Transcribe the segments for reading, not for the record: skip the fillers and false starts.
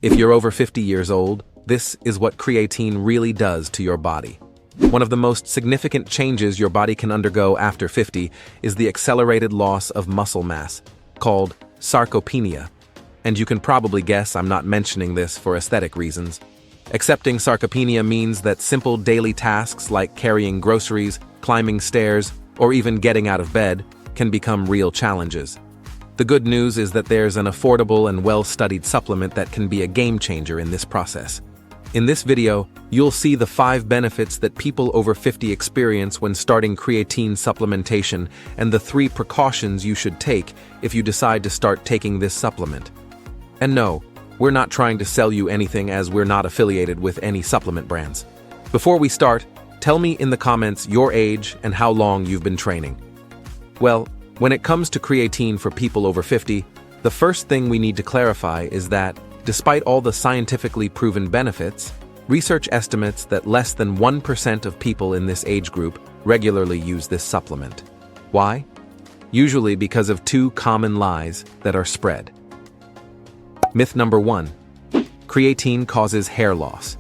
If you're over 50 years old, this is what creatine really does to your body. One of the most significant changes your body can undergo after 50 is the accelerated loss of muscle mass, called sarcopenia. And you can probably guess I'm not mentioning this for aesthetic reasons. Accepting sarcopenia means that simple daily tasks like carrying groceries, climbing stairs, or even getting out of bed can become real challenges. The good news is that there's an affordable and well-studied supplement that can be a game changer in this process. In this video, you'll see the 5 benefits that people over 50 experience when starting creatine supplementation and the 3 precautions you should take if you decide to start taking this supplement. And no, we're not trying to sell you anything as we're not affiliated with any supplement brands. Before we start, tell me in the comments your age and how long you've been training. Well, when it comes to creatine for people over 50, the first thing we need to clarify is that, despite all the scientifically proven benefits, research estimates that less than 1% of people in this age group regularly use this supplement. Why? Usually because of 2 common lies that are spread. Myth number 1. Creatine causes hair loss.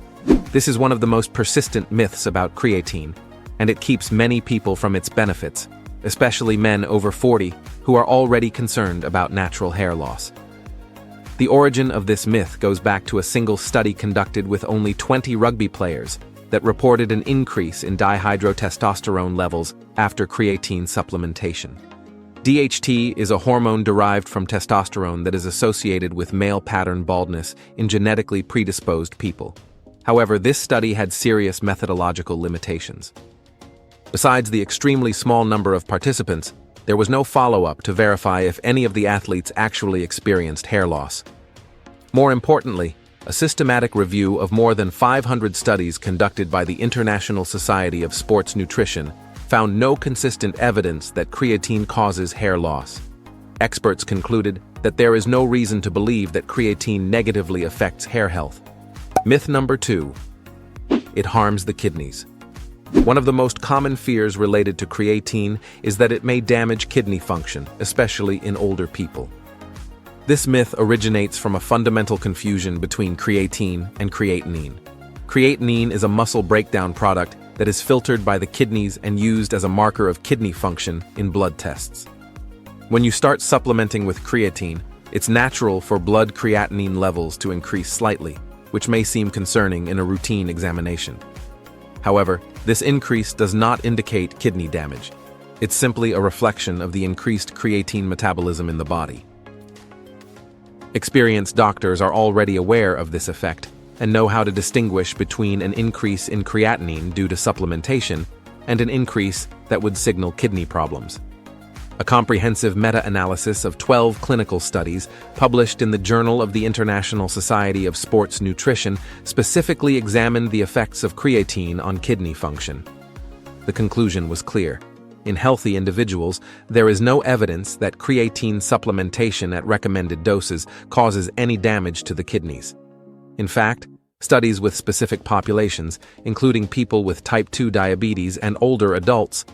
This is one of the most persistent myths about creatine, and it keeps many people from its benefits, especially men over 40 who are already concerned about natural hair loss. The origin of this myth goes back to a single study conducted with only 20 rugby players that reported an increase in dihydrotestosterone levels after creatine supplementation. DHT is a hormone derived from testosterone that is associated with male pattern baldness in genetically predisposed people. However, this study had serious methodological limitations. Besides the extremely small number of participants, there was no follow-up to verify if any of the athletes actually experienced hair loss. More importantly, a systematic review of more than 500 studies conducted by the International Society of Sports Nutrition found no consistent evidence that creatine causes hair loss. Experts concluded that there is no reason to believe that creatine negatively affects hair health. Myth number 2. It harms the kidneys. One of the most common fears related to creatine is that it may damage kidney function, especially in older people. This myth originates from a fundamental confusion between creatine and creatinine. Creatinine is a muscle breakdown product that is filtered by the kidneys and used as a marker of kidney function in blood tests. When you start supplementing with creatine, it's natural for blood creatinine levels to increase slightly, which may seem concerning in a routine examination. However, this increase does not indicate kidney damage. It's simply a reflection of the increased creatine metabolism in the body. Experienced doctors are already aware of this effect and know how to distinguish between an increase in creatinine due to supplementation and an increase that would signal kidney problems. A comprehensive meta-analysis of 12 clinical studies published in the Journal of the International Society of Sports Nutrition specifically examined the effects of creatine on kidney function. The conclusion was clear. In healthy individuals, there is no evidence that creatine supplementation at recommended doses causes any damage to the kidneys. In fact, studies with specific populations, including people with type 2 diabetes and older adults,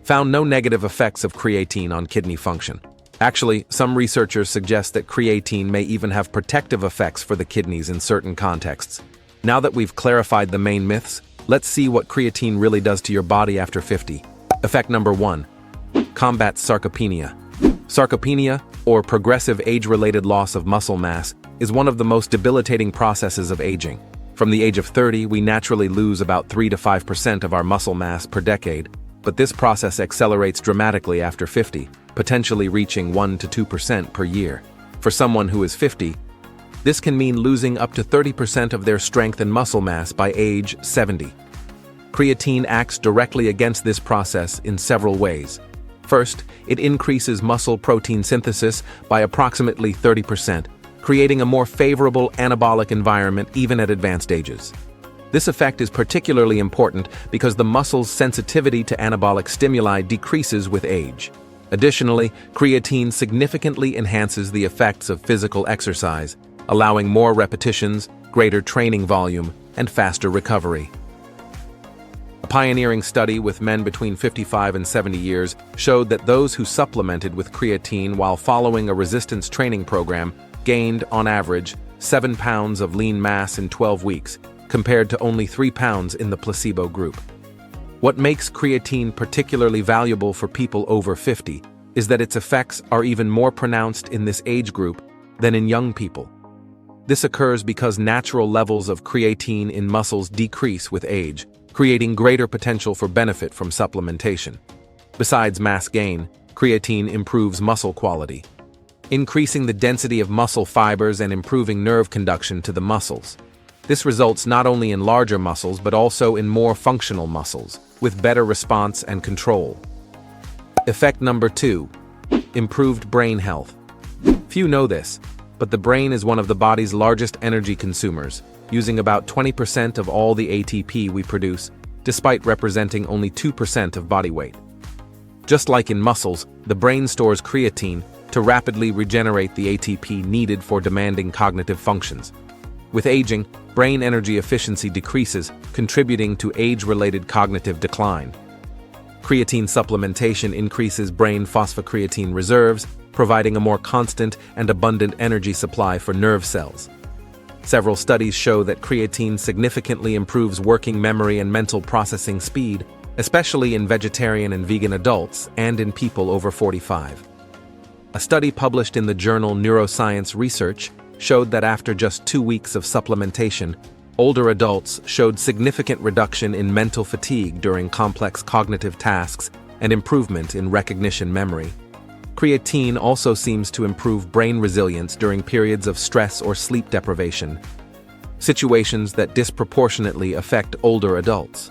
found no negative effects of creatine on kidney function. Actually, some researchers suggest that creatine may even have protective effects for the kidneys in certain contexts. Now that we've clarified the main myths, let's see what creatine really does to your body after 50. Effect number 1. Combats sarcopenia. Sarcopenia, or progressive age-related loss of muscle mass, is one of the most debilitating processes of aging. From the age of 30, we naturally lose about 3 to 5% of our muscle mass per decade, but this process accelerates dramatically after 50, potentially reaching 1 to 2% per year. For someone who is 50, this can mean losing up to 30% of their strength and muscle mass by age 70. Creatine acts directly against this process in several ways. First, it increases muscle protein synthesis by approximately 30%, creating a more favorable anabolic environment even at advanced ages. This effect is particularly important because the muscle's sensitivity to anabolic stimuli decreases with age. Additionally, creatine significantly enhances the effects of physical exercise, allowing more repetitions, greater training volume, and faster recovery. A pioneering study with men between 55 and 70 years showed that those who supplemented with creatine while following a resistance training program gained, on average, 7 pounds of lean mass in 12 weeks, compared to only 3 pounds in the placebo group. What makes creatine particularly valuable for people over 50 is that its effects are even more pronounced in this age group than in young people. This occurs because natural levels of creatine in muscles decrease with age, creating greater potential for benefit from supplementation. Besides mass gain, creatine improves muscle quality, increasing the density of muscle fibers and improving nerve conduction to the muscles. This results not only in larger muscles but also in more functional muscles, with better response and control. Effect number 2. Improved brain health. Few know this, but the brain is one of the body's largest energy consumers, using about 20% of all the ATP we produce, despite representing only 2% of body weight. Just like in muscles, the brain stores creatine to rapidly regenerate the ATP needed for demanding cognitive functions. With aging, brain energy efficiency decreases, contributing to age-related cognitive decline. Creatine supplementation increases brain phosphocreatine reserves, providing a more constant and abundant energy supply for nerve cells. Several studies show that creatine significantly improves working memory and mental processing speed, especially in vegetarian and vegan adults and in people over 45. A study published in the journal Neuroscience Research showed that after just 2 weeks of supplementation, older adults showed significant reduction in mental fatigue during complex cognitive tasks and improvement in recognition memory. Creatine also seems to improve brain resilience during periods of stress or sleep deprivation, situations that disproportionately affect older adults.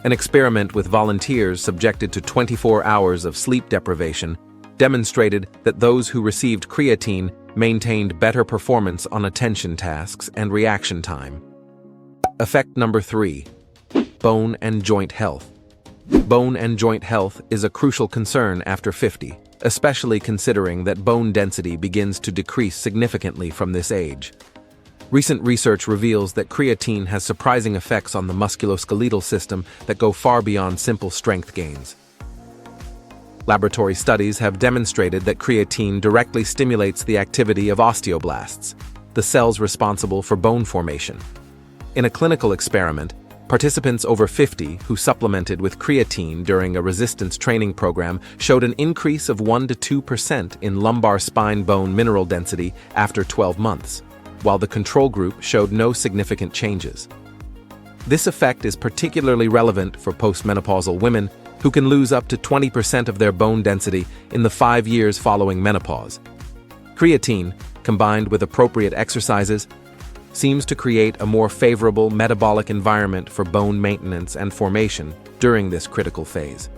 An experiment with volunteers subjected to 24 hours of sleep deprivation demonstrated that those who received creatine maintained better performance on attention tasks and reaction time. Effect number 3. Bone and joint health. Bone and joint health is a crucial concern after 50, especially considering that bone density begins to decrease significantly from this age. Recent research reveals that creatine has surprising effects on the musculoskeletal system that go far beyond simple strength gains. Laboratory studies have demonstrated that creatine directly stimulates the activity of osteoblasts, the cells responsible for bone formation. In a clinical experiment, participants over 50 who supplemented with creatine during a resistance training program showed an increase of 1 to 2% in lumbar spine bone mineral density after 12 months, while the control group showed no significant changes. This effect is particularly relevant for postmenopausal women who can lose up to 20% of their bone density in the 5 years following menopause. Creatine, combined with appropriate exercises, seems to create a more favorable metabolic environment for bone maintenance and formation during this critical phase.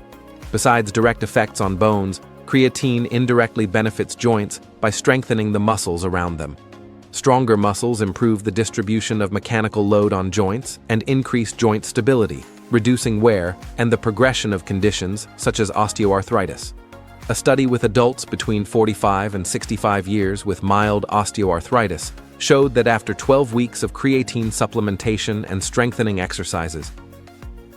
Besides direct effects on bones, creatine indirectly benefits joints by strengthening the muscles around them. Stronger muscles improve the distribution of mechanical load on joints and increase joint stability, reducing wear and the progression of conditions such as osteoarthritis. A study with adults between 45 and 65 years with mild osteoarthritis showed that after 12 weeks of creatine supplementation and strengthening exercises,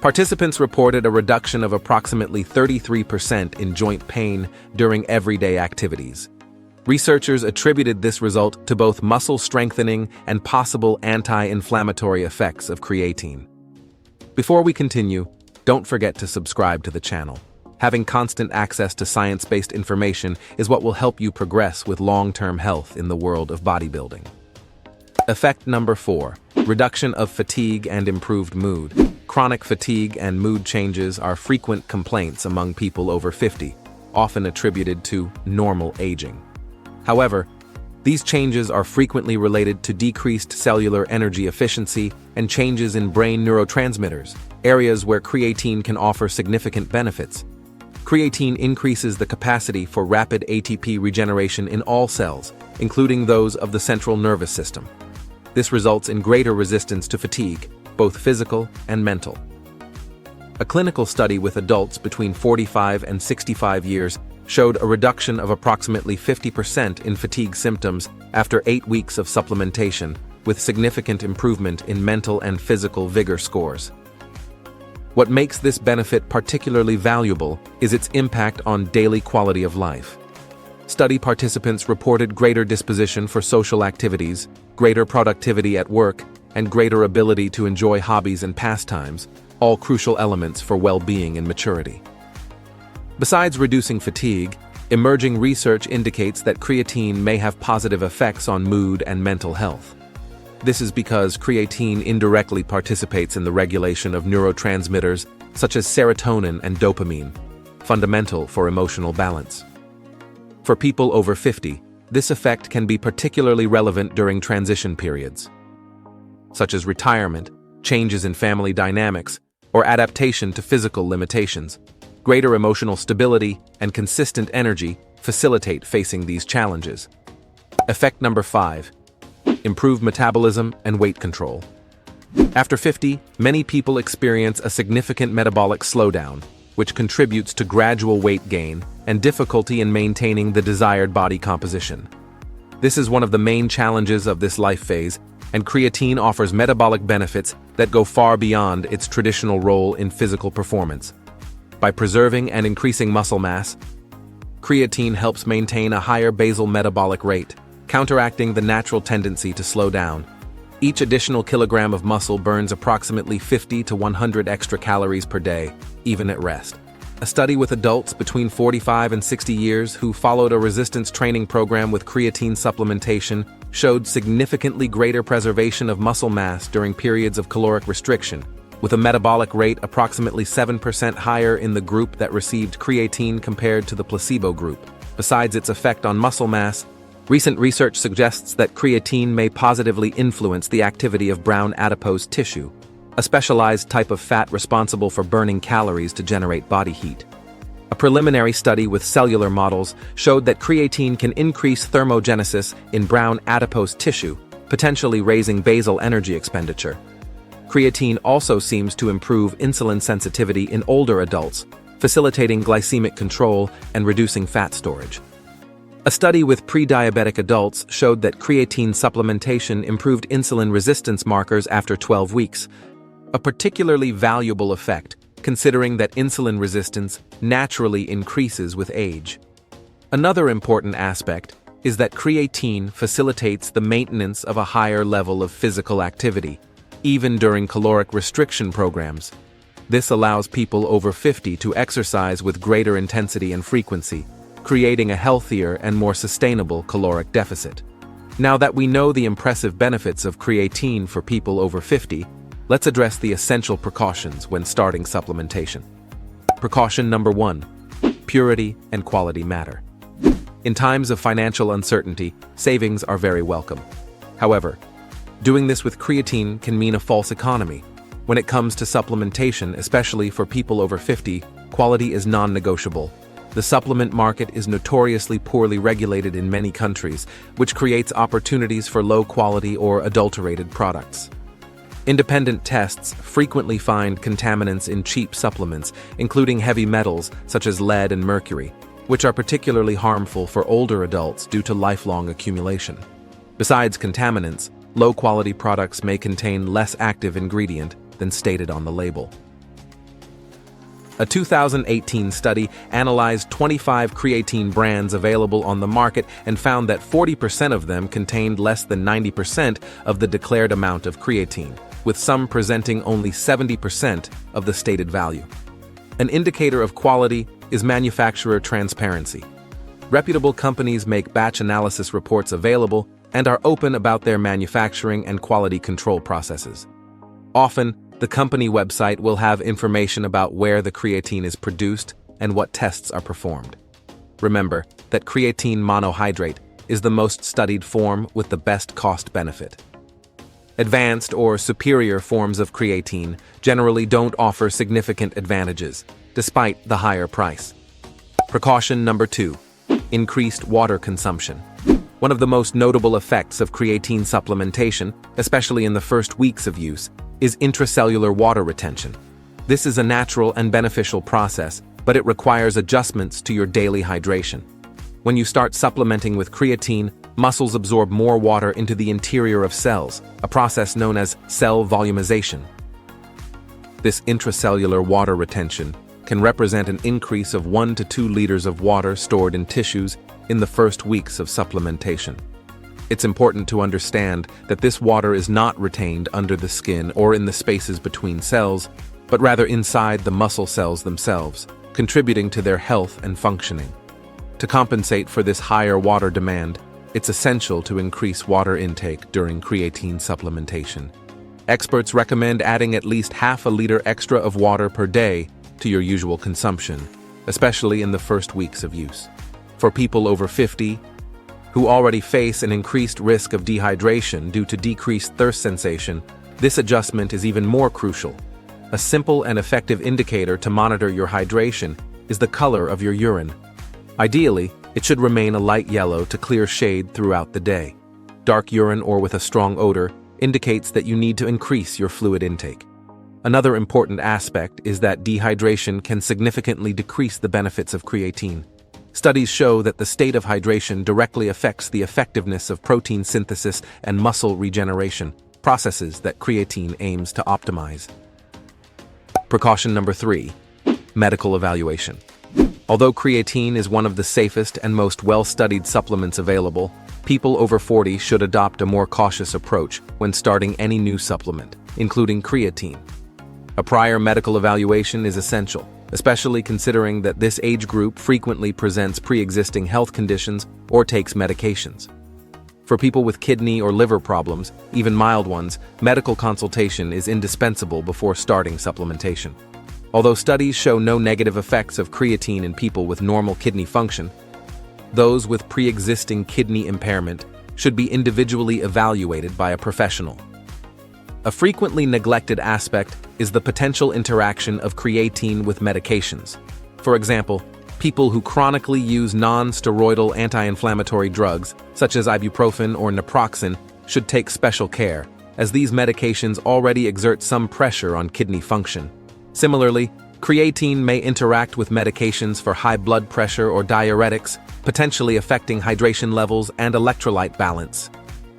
participants reported a reduction of approximately 33% in joint pain during everyday activities. Researchers attributed this result to both muscle strengthening and possible anti-inflammatory effects of creatine. Before we continue, don't forget to subscribe to the channel. Having constant access to science-based information is what will help you progress with long-term health in the world of bodybuilding. Effect number 4. Reduction of fatigue and improved mood. Chronic fatigue and mood changes are frequent complaints among people over 50, often attributed to normal aging. However, these changes are frequently related to decreased cellular energy efficiency and changes in brain neurotransmitters, areas where creatine can offer significant benefits. Creatine increases the capacity for rapid ATP regeneration in all cells, including those of the central nervous system. This results in greater resistance to fatigue, both physical and mental. A clinical study with adults between 45 and 65 years showed a reduction of approximately 50% in fatigue symptoms after 8 weeks of supplementation, with significant improvement in mental and physical vigor scores. What makes this benefit particularly valuable is its impact on daily quality of life. Study participants reported greater disposition for social activities, greater productivity at work, and greater ability to enjoy hobbies and pastimes, all crucial elements for well-being and maturity. Besides reducing fatigue, emerging research indicates that creatine may have positive effects on mood and mental health. This is because creatine indirectly participates in the regulation of neurotransmitters such as serotonin and dopamine, fundamental for emotional balance. For people over 50, this effect can be particularly relevant during transition periods, such as retirement, changes in family dynamics, or adaptation to physical limitations. Greater emotional stability and consistent energy facilitate facing these challenges. Effect number 5. Improved metabolism and weight control. After 50, many people experience a significant metabolic slowdown, which contributes to gradual weight gain and difficulty in maintaining the desired body composition. This is one of the main challenges of this life phase, and creatine offers metabolic benefits that go far beyond its traditional role in physical performance. By preserving and increasing muscle mass, creatine helps maintain a higher basal metabolic rate, counteracting the natural tendency to slow down. Each additional kilogram of muscle burns approximately 50 to 100 extra calories per day, even at rest. A study with adults between 45 and 60 years who followed a resistance training program with creatine supplementation showed significantly greater preservation of muscle mass during periods of caloric restriction, with a metabolic rate approximately 7% higher in the group that received creatine compared to the placebo group. Besides its effect on muscle mass, recent research suggests that creatine may positively influence the activity of brown adipose tissue, a specialized type of fat responsible for burning calories to generate body heat. A preliminary study with cellular models showed that creatine can increase thermogenesis in brown adipose tissue, potentially raising basal energy expenditure. Creatine also seems to improve insulin sensitivity in older adults, facilitating glycemic control and reducing fat storage. A study with pre-diabetic adults showed that creatine supplementation improved insulin resistance markers after 12 weeks, a particularly valuable effect, considering that insulin resistance naturally increases with age. Another important aspect is that creatine facilitates the maintenance of a higher level of physical activity, even during caloric restriction programs. This allows people over 50 to exercise with greater intensity and frequency, creating a healthier and more sustainable caloric deficit. Now that we know the impressive benefits of creatine for people over 50, let's address the essential precautions when starting supplementation. Precaution number 1. Purity and quality matter. In times of financial uncertainty, savings are very welcome. However, doing this with creatine can mean a false economy. When it comes to supplementation, especially for people over 50, quality is non-negotiable. The supplement market is notoriously poorly regulated in many countries, which creates opportunities for low-quality or adulterated products. Independent tests frequently find contaminants in cheap supplements, including heavy metals such as lead and mercury, which are particularly harmful for older adults due to lifelong accumulation. Besides contaminants, low-quality products may contain less active ingredient than stated on the label. A 2018 study analyzed 25 creatine brands available on the market and found that 40% of them contained less than 90% of the declared amount of creatine, with some presenting only 70% of the stated value. An indicator of quality is manufacturer transparency. Reputable companies make batch analysis reports available and are open about their manufacturing and quality control processes. Often, the company website will have information about where the creatine is produced and what tests are performed. Remember that creatine monohydrate is the most studied form with the best cost-benefit. Advanced or superior forms of creatine generally don't offer significant advantages, despite the higher price. Precaution number 2. Increased water consumption. One of the most notable effects of creatine supplementation, especially in the first weeks of use, is intracellular water retention. This is a natural and beneficial process, but it requires adjustments to your daily hydration. When you start supplementing with creatine, muscles absorb more water into the interior of cells, a process known as cell volumization. This intracellular water retention can represent an increase of 1 to 2 liters of water stored in tissues in the first weeks of supplementation. It's important to understand that this water is not retained under the skin or in the spaces between cells, but rather inside the muscle cells themselves, contributing to their health and functioning. To compensate for this higher water demand, it's essential to increase water intake during creatine supplementation. Experts recommend adding at least half a liter extra of water per day to your usual consumption, especially in the first weeks of use. For people over 50, who already face an increased risk of dehydration due to decreased thirst sensation, this adjustment is even more crucial. A simple and effective indicator to monitor your hydration is the color of your urine. Ideally, it should remain a light yellow to clear shade throughout the day. Dark urine or with a strong odor indicates that you need to increase your fluid intake. Another important aspect is that dehydration can significantly decrease the benefits of creatine. Studies show that the state of hydration directly affects the effectiveness of protein synthesis and muscle regeneration, processes that creatine aims to optimize. Precaution number 3, medical evaluation. Although creatine is one of the safest and most well-studied supplements available, people over 40 should adopt a more cautious approach when starting any new supplement, including creatine. A prior medical evaluation is essential, especially considering that this age group frequently presents pre-existing health conditions or takes medications. For people with kidney or liver problems, even mild ones, medical consultation is indispensable before starting supplementation. Although studies show no negative effects of creatine in people with normal kidney function, those with pre-existing kidney impairment should be individually evaluated by a professional. A frequently neglected aspect is the potential interaction of creatine with medications. For example, people who chronically use non-steroidal anti-inflammatory drugs, such as ibuprofen or naproxen, should take special care, as these medications already exert some pressure on kidney function. Similarly, creatine may interact with medications for high blood pressure or diuretics, potentially affecting hydration levels and electrolyte balance.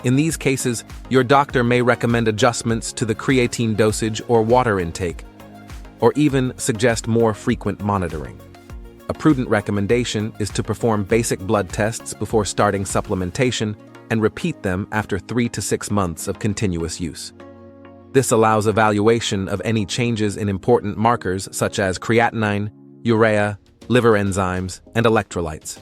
In these cases, your doctor may recommend adjustments to the creatine dosage or water intake, or even suggest more frequent monitoring. A prudent recommendation is to perform basic blood tests before starting supplementation and repeat them after 3 to 6 months of continuous use. This allows evaluation of any changes in important markers such as creatinine, urea, liver enzymes, and electrolytes.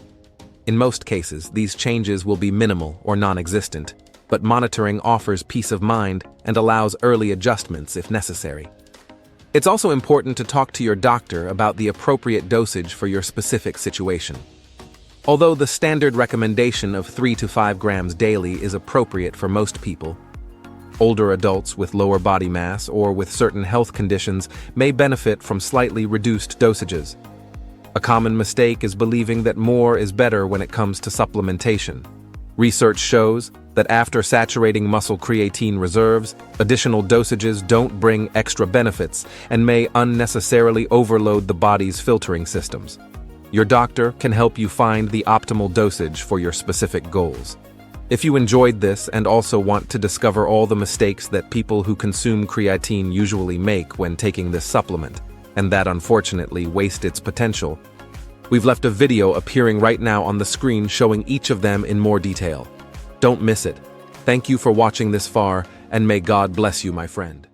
In most cases, these changes will be minimal or non-existent, but monitoring offers peace of mind and allows early adjustments if necessary. It's also important to talk to your doctor about the appropriate dosage for your specific situation. Although the standard recommendation of 3 to 5 grams daily is appropriate for most people, older adults with lower body mass or with certain health conditions may benefit from slightly reduced dosages. A common mistake is believing that more is better when it comes to supplementation. Research shows that after saturating muscle creatine reserves, additional dosages don't bring extra benefits and may unnecessarily overload the body's filtering systems. Your doctor can help you find the optimal dosage for your specific goals. If you enjoyed this and also want to discover all the mistakes that people who consume creatine usually make when taking this supplement, and that unfortunately waste its potential, we've left a video appearing right now on the screen showing each of them in more detail. Don't miss it. Thank you for watching this far, and may God bless you, my friend.